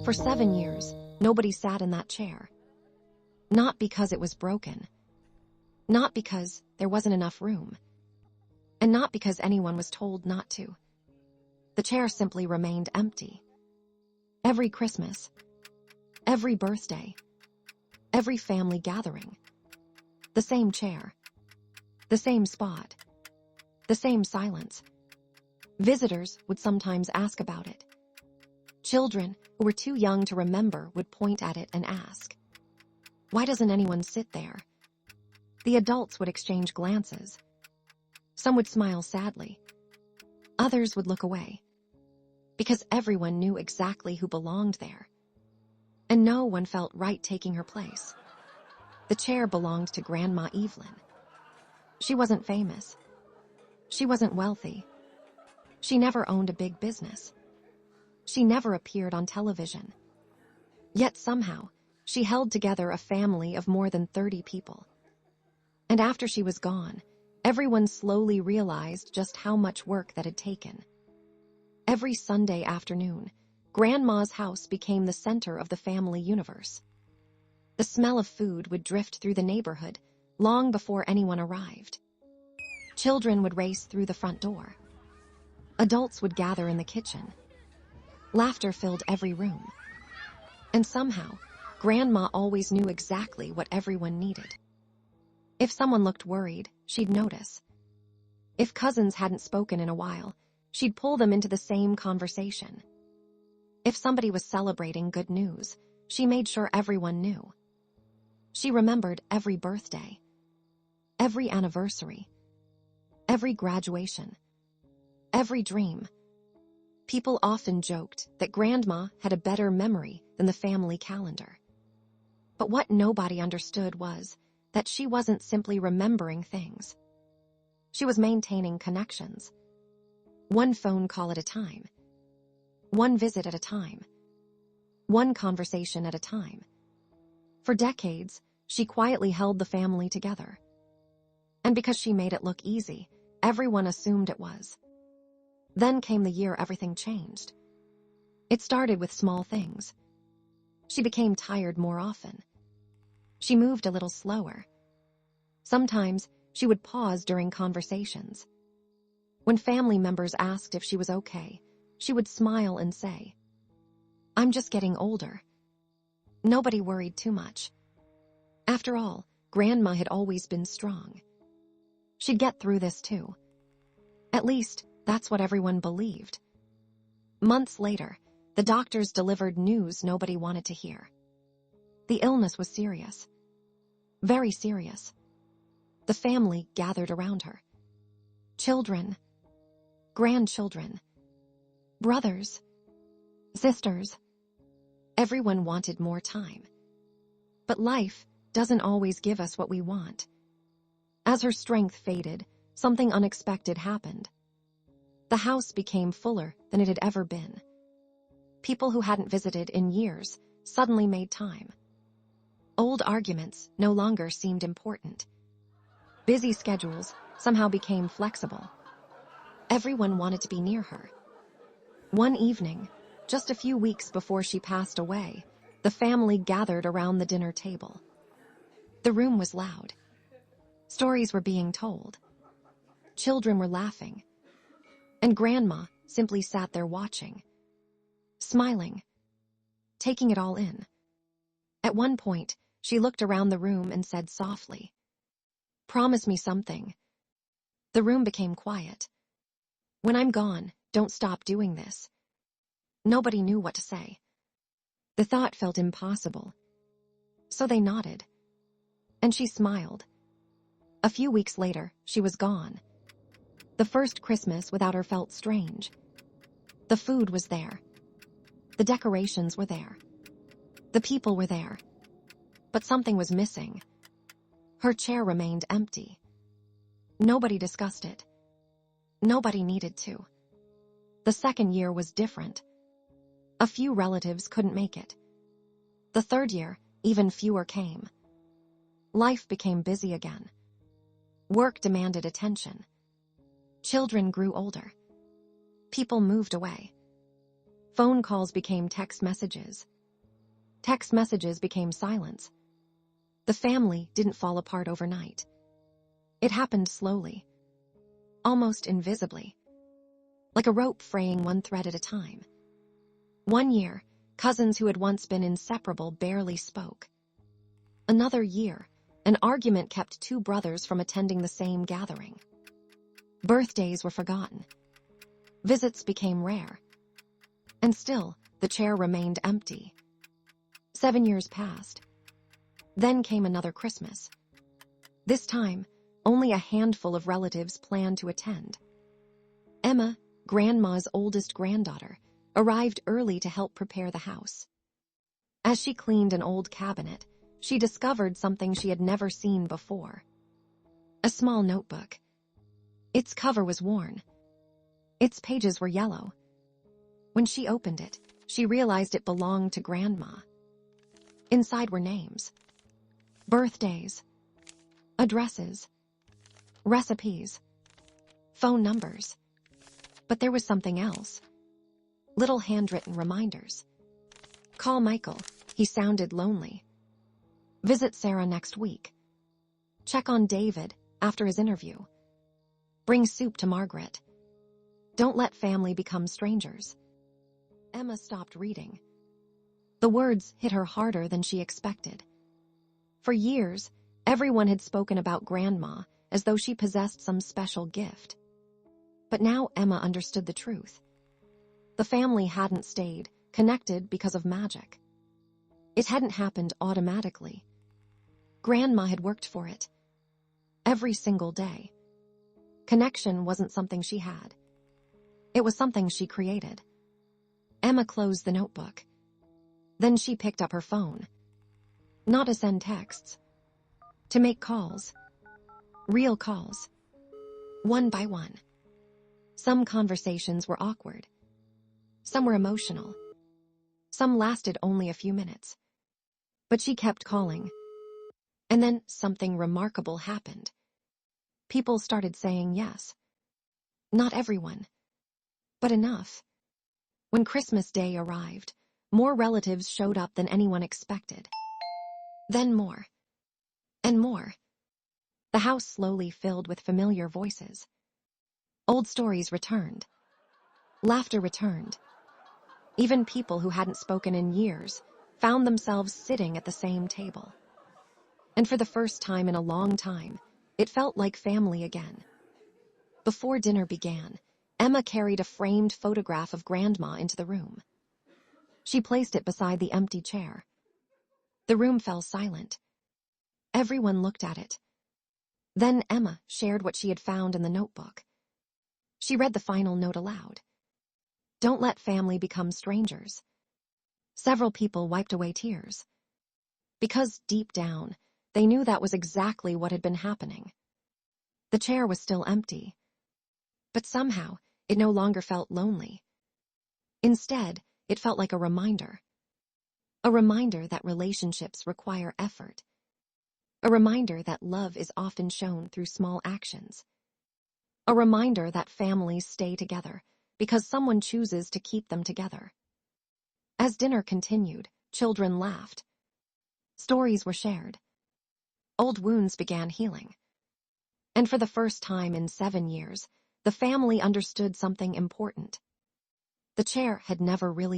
For 7 years, nobody sat in that chair. Not because it was broken. Not because there wasn't enough room. And not because anyone was told not to. The chair simply remained empty. Every Christmas, every birthday, every family gathering. The same chair. The same spot. The same silence. Visitors would sometimes ask about it. Children who were too young to remember would point at it and ask, "Why doesn't anyone sit there?" The adults would exchange glances. Some would smile sadly. Others would look away. Because everyone knew exactly who belonged there. And no one felt right taking her place. The chair belonged to Grandma Evelyn. She wasn't famous. She wasn't wealthy. She never owned a big business. She never appeared on television. Yet somehow, she held together a family of more than 30 people. And after she was gone, everyone slowly realized just how much work that had taken. Every Sunday afternoon, Grandma's house became the center of the family universe. The smell of food would drift through the neighborhood long before anyone arrived. Children would race through the front door. Adults would gather in the kitchen. Laughter filled every room. And somehow, Grandma always knew exactly what everyone needed. If someone looked worried, she'd notice. If cousins hadn't spoken in a while, she'd pull them into the same conversation. If somebody was celebrating good news, she made sure everyone knew. She remembered every birthday, every anniversary, every graduation, every dream. People often joked that Grandma had a better memory than the family calendar. But what nobody understood was that she wasn't simply remembering things. She was maintaining connections. One phone call at a time. One visit at a time. One conversation at a time. For decades, she quietly held the family together. And because she made it look easy, everyone assumed it was. Then came the year everything changed. It started with small things. She became tired more often. She moved a little slower. Sometimes she would pause during conversations. When family members asked if she was okay, she would smile and say, "I'm just getting older." Nobody worried too much. After all, Grandma had always been strong. She'd get through this too. At least, that's what everyone believed. Months later, the doctors delivered news nobody wanted to hear. The illness was serious. Very serious. The family gathered around her. Children, grandchildren, brothers, sisters. Everyone wanted more time. But life doesn't always give us what we want. As her strength faded, something unexpected happened. The house became fuller than it had ever been. People who hadn't visited in years suddenly made time. Old arguments no longer seemed important. Busy schedules somehow became flexible. Everyone wanted to be near her. One evening, just a few weeks before she passed away, the family gathered around the dinner table. The room was loud. Stories were being told. Children were laughing. And Grandma simply sat there watching, smiling, taking it all in. At one point, she looked around the room and said softly, "Promise me something." The room became quiet. "When I'm gone, don't stop doing this." Nobody knew what to say. The thought felt impossible. So they nodded. And she smiled. A few weeks later, she was gone. The first Christmas without her felt strange. The food was there. The decorations were there. The people were there. But something was missing. Her chair remained empty. Nobody discussed it. Nobody needed to. The second year was different. A few relatives couldn't make it. The third year, even fewer came. Life became busy again. Work demanded attention. Children grew older. People moved away. Phone calls became text messages. Text messages became silence. The family didn't fall apart overnight. It happened slowly, almost invisibly, like a rope fraying one thread at a time. One year, cousins who had once been inseparable barely spoke. Another year, an argument kept two brothers from attending the same gathering. Birthdays were forgotten. Visits became rare. And still, the chair remained empty. 7 years passed. Then came another Christmas. This time, only a handful of relatives planned to attend. Emma, Grandma's oldest granddaughter, arrived early to help prepare the house. As she cleaned an old cabinet, she discovered something she had never seen before. A small notebook. Its cover was worn. Its pages were yellow. When she opened it, she realized it belonged to Grandma. Inside were names, birthdays, addresses, recipes, phone numbers. But there was something else. Little handwritten reminders. Call Michael, he sounded lonely. Visit Sarah next week. Check on David after his interview. Bring soup to Margaret. Don't let family become strangers. Emma stopped reading. The words hit her harder than she expected. For years, everyone had spoken about Grandma as though she possessed some special gift. But now Emma understood the truth. The family hadn't stayed connected because of magic. It hadn't happened automatically. Grandma had worked for it. Every single day. Connection wasn't something she had. It was something she created. Emma closed the notebook. Then she picked up her phone. Not to send texts. To make calls. Real calls. One by one. Some conversations were awkward. Some were emotional. Some lasted only a few minutes. But she kept calling. And then something remarkable happened. People started saying yes. Not everyone, but enough. When Christmas Day arrived, more relatives showed up than anyone expected. Then more. And more. The house slowly filled with familiar voices. Old stories returned. Laughter returned. Even people who hadn't spoken in years found themselves sitting at the same table. And for the first time in a long time, it felt like family again. Before dinner began, Emma carried a framed photograph of Grandma into the room. She placed it beside the empty chair. The room fell silent. Everyone looked at it. Then Emma shared what she had found in the notebook. She read the final note aloud. Don't let family become strangers. Several people wiped away tears. Because deep down, they knew that was exactly what had been happening. The chair was still empty. But somehow, it no longer felt lonely. Instead, it felt like a reminder. A reminder that relationships require effort. A reminder that love is often shown through small actions. A reminder that families stay together because someone chooses to keep them together. As dinner continued, children laughed. Stories were shared. Old wounds began healing. And for the first time in 7 years, the family understood something important. The chair had never really